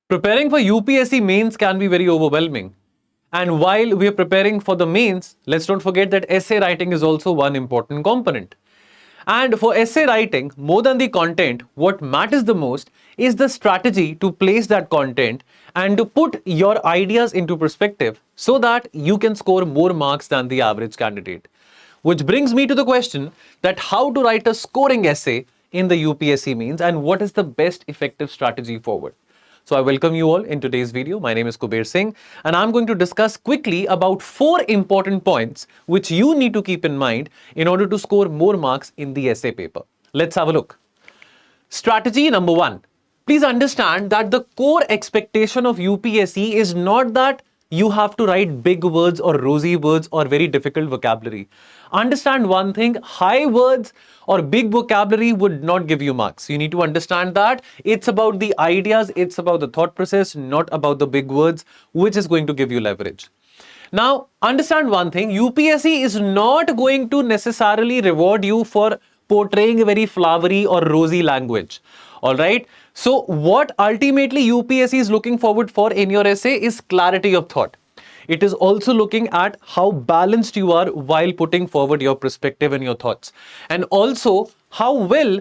Preparing for UPSC mains can be very overwhelming. And while we are preparing for the mains, let's not forget that essay writing is also one important component. And for essay writing, more than the content, what matters the most is the strategy to place that content and to put your ideas into perspective so that you can score more marks than the average candidate. Which brings me to the question that how to write a scoring essay in the UPSC means and what is the best effective strategy forward. So I welcome you all in today's video. My name is Kuber Singh and I'm going to discuss quickly about 4 important points which you need to keep in mind in order to score more marks in the essay paper. Let's have a look. Strategy number 1. Please understand that the core expectation of UPSC is not that you have to write big words or rosy words or very difficult vocabulary. Understand one thing, high words or big vocabulary would not give you marks. You need to understand that it's about the ideas, it's about the thought process, not about the big words, which is going to give you leverage. Now, understand one thing, UPSC is not going to necessarily reward you for portraying a very flowery or rosy language. All right. So what ultimately UPSC is looking forward for in your essay is clarity of thought. It is also looking at how balanced you are while putting forward your perspective and your thoughts. And also how well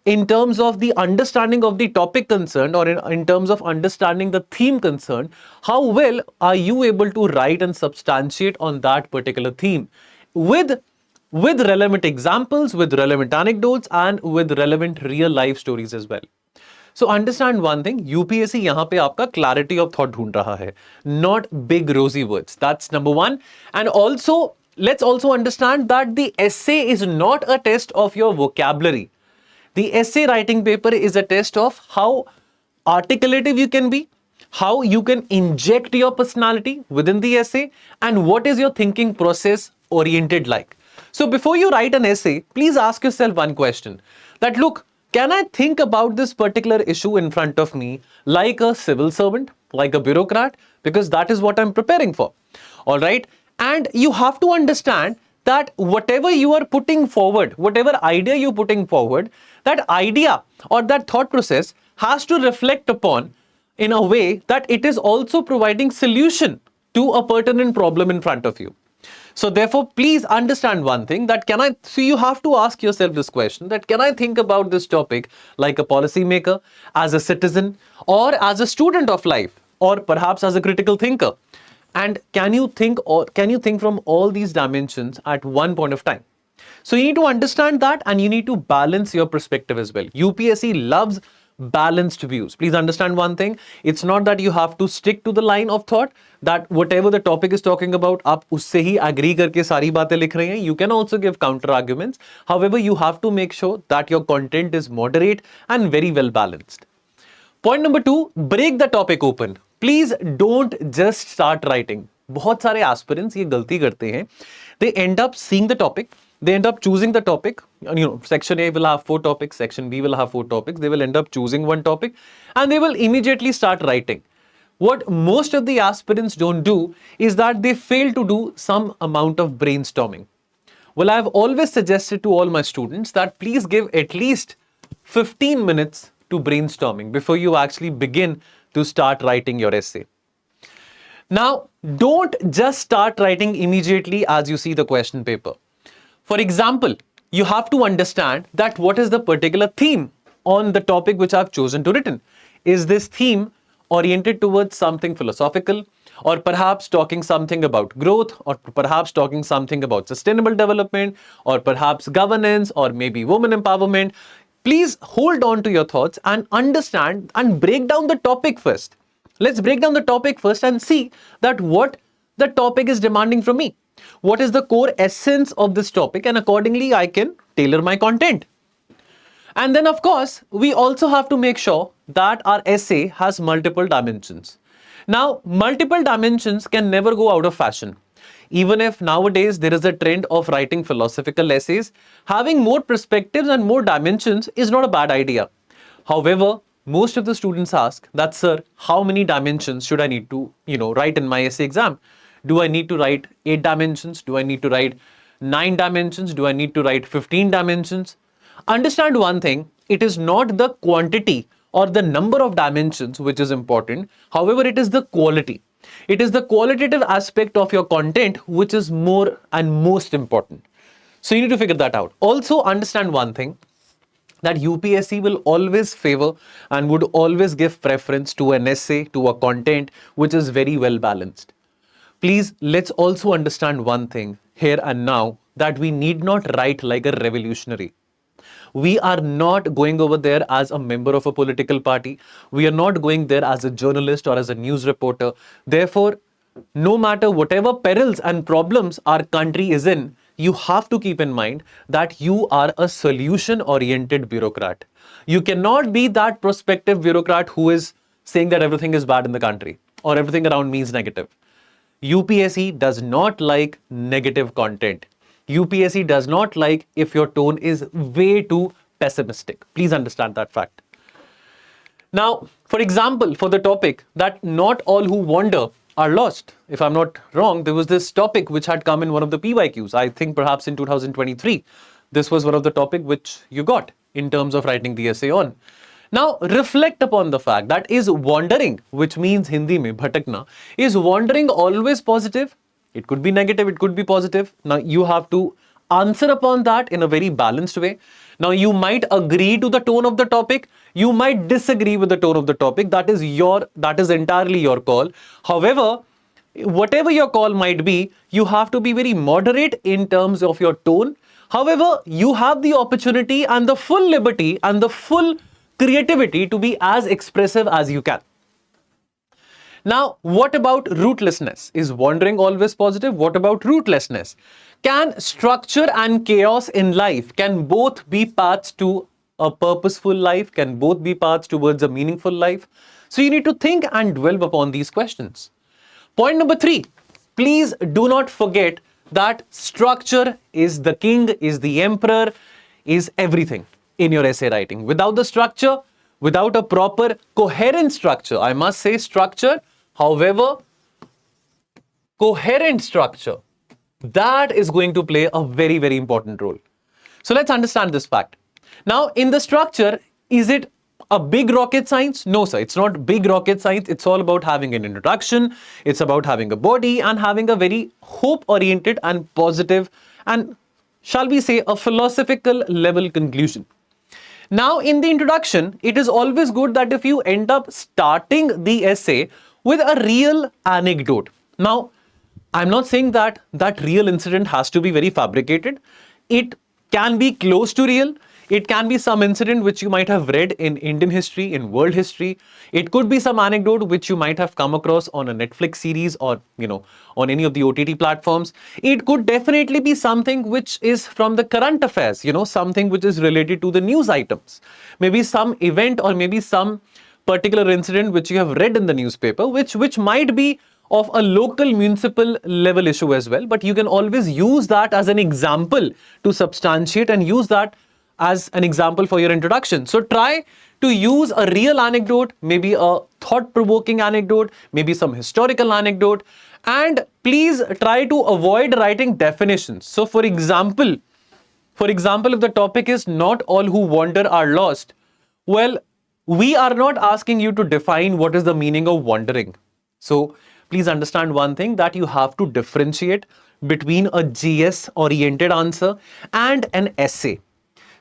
in terms of the understanding of the topic concerned or in terms of understanding the theme concerned, how well are you able to write and substantiate on that particular theme with relevant examples, with relevant anecdotes and with relevant real life stories as well. So understand one thing, UPSC यहाँ पे आपका clarity of thought ढूंढ रहा है, not big rosy words. That's number 1. And also, let's also understand that the essay is not a test of your vocabulary. The essay writing paper is a test of how articulative you can be, how you can inject your personality within the essay, and what is your thinking process oriented like. So before you write an essay, please ask yourself one question that look, can I think about this particular issue in front of me like a civil servant, like a bureaucrat? Because that is what I'm preparing for. All right. And you have to understand that whatever you are putting forward, whatever idea you're putting forward, that idea or that thought process has to reflect upon in a way that it is also providing solution to a pertinent problem in front of you. So therefore, please understand one thing that so you have to ask yourself this question that can I think about this topic like a policymaker, as a citizen, or as a student of life, or perhaps as a critical thinker? And can you think from all these dimensions at one point of time? So you need to understand that and you need to balance your perspective as well. UPSC loves balanced views. Please understand one thing. It's not that you have to stick to the line of thought that whatever the topic is talking about, आप उससे ही agree करके सारी बातें लिख रहे हैं. You can also give counter arguments. However, you have to make sure that your content is moderate and very well balanced. Point number 2, break the topic open. Please don't just start writing. बहुत सारे aspirants ये गलती करते हैं. They end up seeing the topic. They end up choosing the topic. Section A will have 4 topics. Section B will have 4 topics. They will end up choosing one topic and they will immediately start writing. What most of the aspirants don't do is that they fail to do some amount of brainstorming. Well, I've always suggested to all my students that please give at least 15 minutes to brainstorming before you actually begin to start writing your essay. Now, don't just start writing immediately as you see the question paper. For example, you have to understand that what is the particular theme on the topic which I've chosen to written. Is this theme oriented towards something philosophical, or perhaps talking something about growth, or perhaps talking something about sustainable development, or perhaps governance, or maybe women empowerment? Please hold on to your thoughts and understand and break down the topic first. Let's break down the topic first and see that what the topic is demanding from me. What is the core essence of this topic, and accordingly I can tailor my content. And then of course, we also have to make sure that our essay has multiple dimensions. Now, multiple dimensions can never go out of fashion. Even if nowadays there is a trend of writing philosophical essays, having more perspectives and more dimensions is not a bad idea. However, most of the students ask that, sir, how many dimensions should I need to, write in my essay exam? Do I need to write 8 dimensions? Do I need to write 9 dimensions? Do I need to write 15 dimensions? Understand one thing, it is not the quantity or the number of dimensions which is important. However, it is the quality. It is the qualitative aspect of your content which is more and most important. So you need to figure that out. Also understand one thing, that UPSC will always favor and would always give preference to an essay, to a content which is very well balanced. Please, let's also understand one thing here and now, that we need not write like a revolutionary. We are not going over there as a member of a political party. We are not going there as a journalist or as a news reporter. Therefore, no matter whatever perils and problems our country is in, you have to keep in mind that you are a solution-oriented bureaucrat. You cannot be that prospective bureaucrat who is saying that everything is bad in the country or everything around me is negative. UPSC does not like negative content. UPSC does not like if your tone is way too pessimistic. Please understand that fact. Now, for example, for the topic that not all who wander are lost. If I'm not wrong, there was this topic which had come in one of the PYQs. I think perhaps in 2023. This was one of the topic which you got in terms of writing the essay on. Now, reflect upon the fact that is wandering, which means Hindi mein bhatakna, is wandering always positive? It could be negative, it could be positive. Now, you have to answer upon that in a very balanced way. Now, you might agree to the tone of the topic, you might disagree with the tone of the topic. That is entirely your call. However, whatever your call might be, you have to be very moderate in terms of your tone. However, you have the opportunity and the full liberty and the full creativity to be as expressive as you can. Now, what about rootlessness? Is wandering always positive? What about rootlessness? Can structure and chaos in life, can both be paths to a purposeful life? Can both be paths towards a meaningful life? So you need to think and dwell upon these questions. Point number 3, please do not forget that structure is the king, is the emperor, is everything in your essay writing. Without the structure, without a proper coherent structure, I must say structure, however, coherent structure, that is going to play a very, very important role. So let's understand this fact. Now, in the structure, is it a big rocket science? No, sir, it's not big rocket science. It's all about having an introduction. It's about having a body and having a very hope-oriented and positive and, shall we say, a philosophical level conclusion. Now, in the introduction, it is always good that if you end up starting the essay with a real anecdote. Now, I'm not saying that that real incident has to be very fabricated. It can be close to real. It can be some incident which you might have read in Indian history, in world history. It could be some anecdote which you might have come across on a Netflix series or, on any of the OTT platforms. It could definitely be something which is from the current affairs, something which is related to the news items. Maybe some event or maybe some particular incident which you have read in the newspaper, which might be of a local municipal level issue as well. But you can always use that as an example to substantiate and use that as an example for your introduction. So try to use a real anecdote, maybe a thought-provoking anecdote, maybe some historical anecdote, and please try to avoid writing definitions. So for example, if the topic is not all who wander are lost, well, we are not asking you to define what is the meaning of wandering. So please understand one thing, that you have to differentiate between a GS-oriented answer and an essay.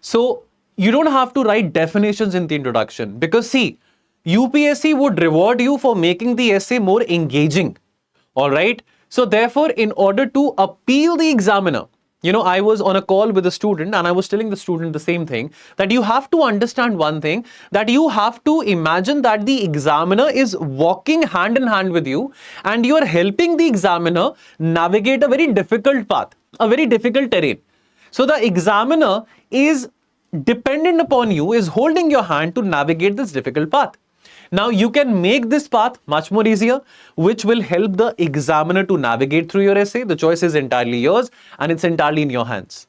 So you don't have to write definitions in the introduction, because see, UPSC would reward you for making the essay more engaging. All right. So therefore, in order to appeal the examiner, I was on a call with a student and I was telling the student the same thing, that you have to understand one thing, that you have to imagine that the examiner is walking hand in hand with you and you are helping the examiner navigate a very difficult path, a very difficult terrain. So the examiner is dependent upon you, is holding your hand to navigate this difficult path. Now you can make this path much more easier, which will help the examiner to navigate through your essay. The choice is entirely yours and it's entirely in your hands.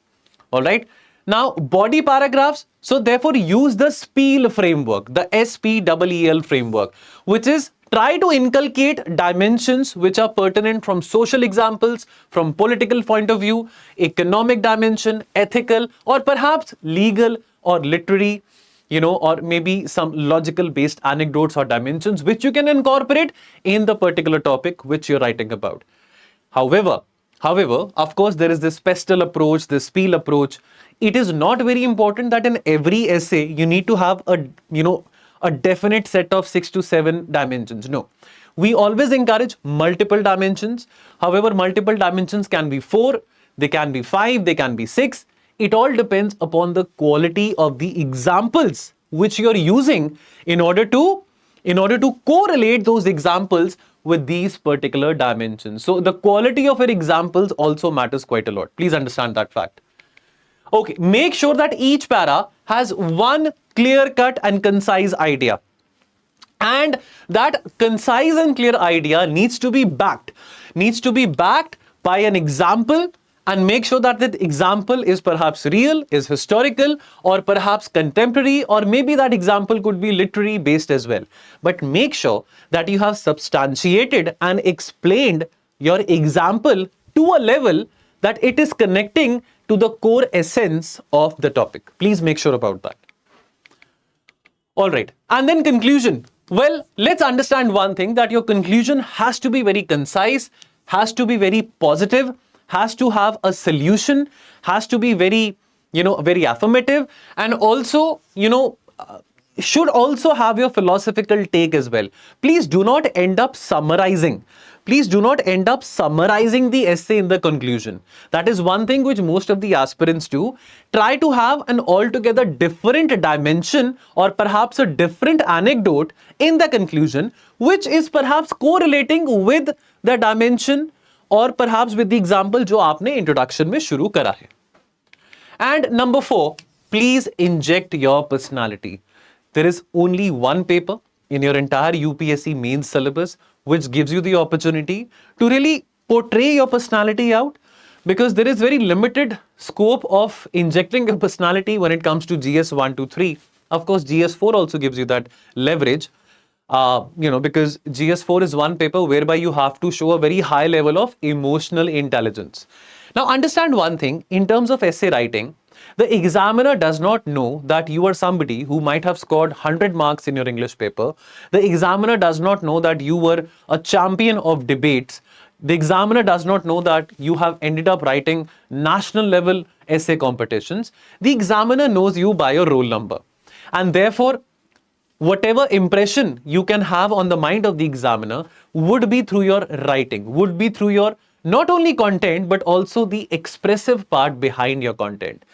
All right. Now, body paragraphs. So therefore use the SPEEL framework, the SPEEL framework, which is try to inculcate dimensions which are pertinent from social examples, from political point of view, economic dimension, ethical, or perhaps legal or literary, or maybe some logical based anecdotes or dimensions which you can incorporate in the particular topic which you're writing about. However, of course, there is this pestle approach, this spiel approach. It is not very important that in every essay you need to have a definite set of 6 to 7 dimensions. No, we always encourage multiple dimensions. However, multiple dimensions can be 4, they can be 5, they can be 6. It all depends upon the quality of the examples which you're using in order to correlate those examples with these particular dimensions. So the quality of your examples also matters quite a lot. Please understand that fact. Okay, make sure that each para has one clear-cut and concise idea. And that concise and clear idea needs to be backed by an example, and make sure that that example is perhaps real, is historical, or perhaps contemporary, or maybe that example could be literary based as well. But make sure that you have substantiated and explained your example to a level that it is connecting to the core essence of the topic. Please make sure about that. All right. And then conclusion. Well, let's understand one thing, that your conclusion has to be very concise, has to be very positive, has to have a solution, has to be very, very affirmative, and also, should also have your philosophical take as well. Please do not end up summarizing. Please do not end up summarizing the essay in the conclusion. That is one thing which most of the aspirants do. Try to have an altogether different dimension or perhaps a different anecdote in the conclusion, which is perhaps correlating with the dimension or perhaps with the example जो आपने introduction में शुरू करा है. And number 4, please inject your personality. There is only one paper in your entire UPSC mains syllabus which gives you the opportunity to really portray your personality out, because there is very limited scope of injecting your personality when it comes to GS 1, 2, 3. Of course, GS 4 also gives you that leverage, because GS 4 is one paper whereby you have to show a very high level of emotional intelligence. Now, understand one thing, in terms of essay writing, the examiner does not know that you are somebody who might have scored 100 marks in your English paper. The examiner does not know that you were a champion of debates. The examiner does not know that you have ended up writing national level essay competitions. The examiner knows you by your roll number. And therefore, whatever impression you can have on the mind of the examiner would be through your writing, would be through your not only content, but also the expressive part behind your content.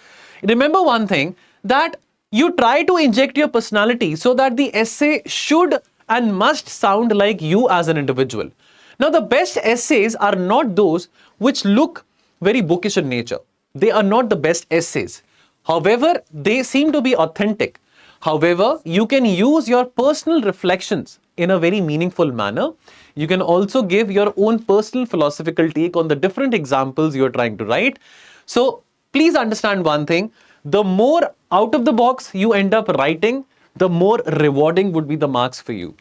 Remember one thing, that you try to inject your personality so that the essay should and must sound like you as an individual. Now, the best essays are not those which look very bookish in nature. They are not the best essays. However, they seem to be authentic. However, you can use your personal reflections in a very meaningful manner. You can also give your own personal philosophical take on the different examples you're trying to write. So, please understand one thing, the more out of the box you end up writing, the more rewarding would be the marks for you.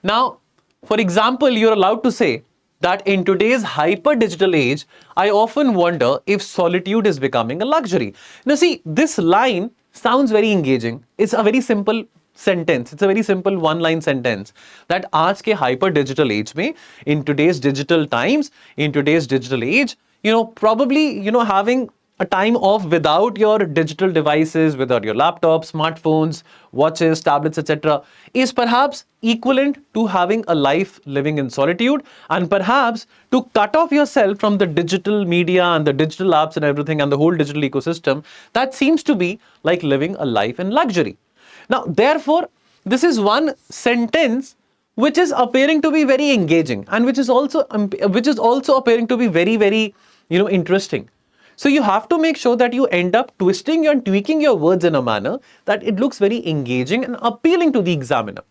Now, for example, you're allowed to say that in today's hyper-digital age, I often wonder if solitude is becoming a luxury. Now see, this line sounds very engaging. It's a very simple sentence. It's a very simple one-line sentence that आज के hyper-digital age में, in today's digital times, in today's digital age, probably, having a time off without your digital devices, without your laptops, smartphones, watches, tablets, etc., is perhaps equivalent to having a life living in solitude, and perhaps to cut off yourself from the digital media and the digital apps and everything and the whole digital ecosystem. That seems to be like living a life in luxury. Now, therefore, this is one sentence which is appearing to be very engaging, and which is also appearing to be very, very, interesting. So you have to make sure that you end up twisting and tweaking your words in a manner that it looks very engaging and appealing to the examiner.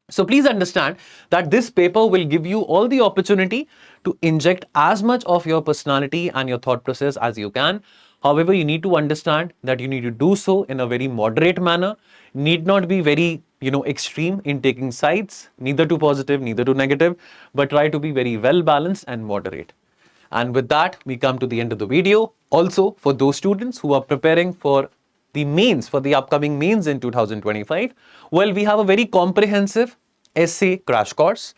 So please understand that this paper will give you all the opportunity to inject as much of your personality and your thought process as you can. However, you need to understand that you need to do so in a very moderate manner, need not be very, extreme in taking sides, neither too positive, neither too negative, but try to be very well balanced and moderate. And with that, we come to the end of the video. Also, for those students who are preparing for the mains, for the upcoming mains in 2025? Well, we have a very comprehensive essay crash course.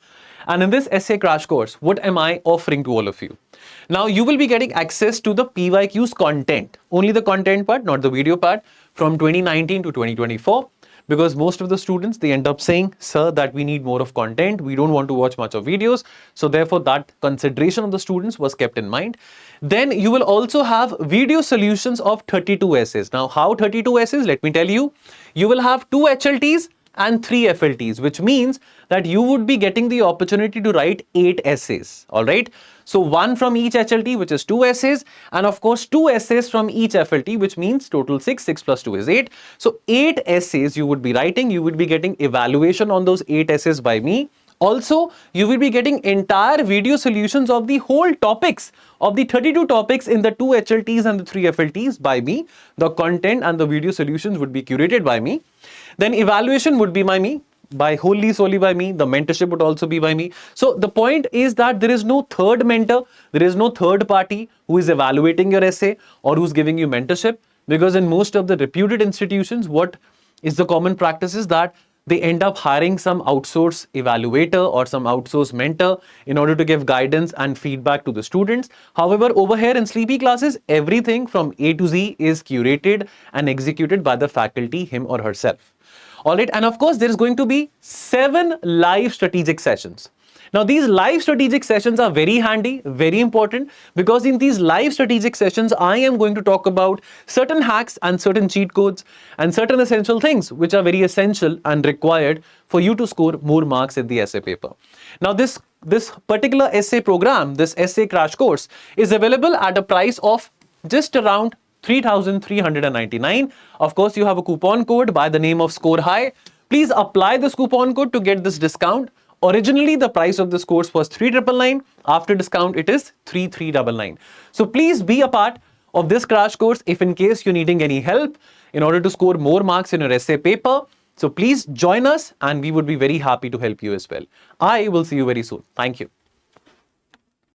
And in this essay crash course, what am I offering to all of you? Now, you will be getting access to the PYQ's content, only the content part, not the video part, from 2019 to 2024. Because most of the students, they end up saying, sir, that we need more of content. We don't want to watch much of videos. So therefore, that consideration of the students was kept in mind. Then you will also have video solutions of 32 essays. Now, how 32 essays? Let me tell you. You will have 2 HLTs and 3 FLTs, which means that you would be getting the opportunity to write 8 essays. All right. So 1 from each HLT, which is 2 essays, and of course 2 essays from each FLT, which means total 6. 6 plus 2 is 8. So 8 essays you would be writing. You would be getting evaluation on those 8 essays by me. Also, you will be getting entire video solutions of the whole topics of the 32 topics in the 2 HLTs and the 3 FLTs by me. The content and the video solutions would be curated by me. Then evaluation would be by me, solely by me. The mentorship would also be by me. So the point is that there is no third mentor, there is no third party who is evaluating your essay or who's giving you mentorship, because in most of the reputed institutions, what is the common practice is that they end up hiring some outsource evaluator or some outsource mentor in order to give guidance and feedback to the students. However, over here in Sleepy Classes, everything from A to Z is curated and executed by the faculty, him or herself. All right, and of course, there is going to be 7 live strategic sessions. Now, these live strategic sessions are very handy, very important, because in these live strategic sessions, I am going to talk about certain hacks and certain cheat codes and certain essential things which are very essential and required for you to score more marks in the essay paper. Now, this particular essay program, this essay crash course, is available at a price of just around 3,399. Of course, you have a coupon code by the name of Score High. Please apply this coupon code to get this discount. Originally, the price of this course was 3,999. After discount, it is 3,399. So please be a part of this crash course if in case you're needing any help in order to score more marks in your essay paper. So please join us and we would be very happy to help you as well. I will see you very soon. Thank you.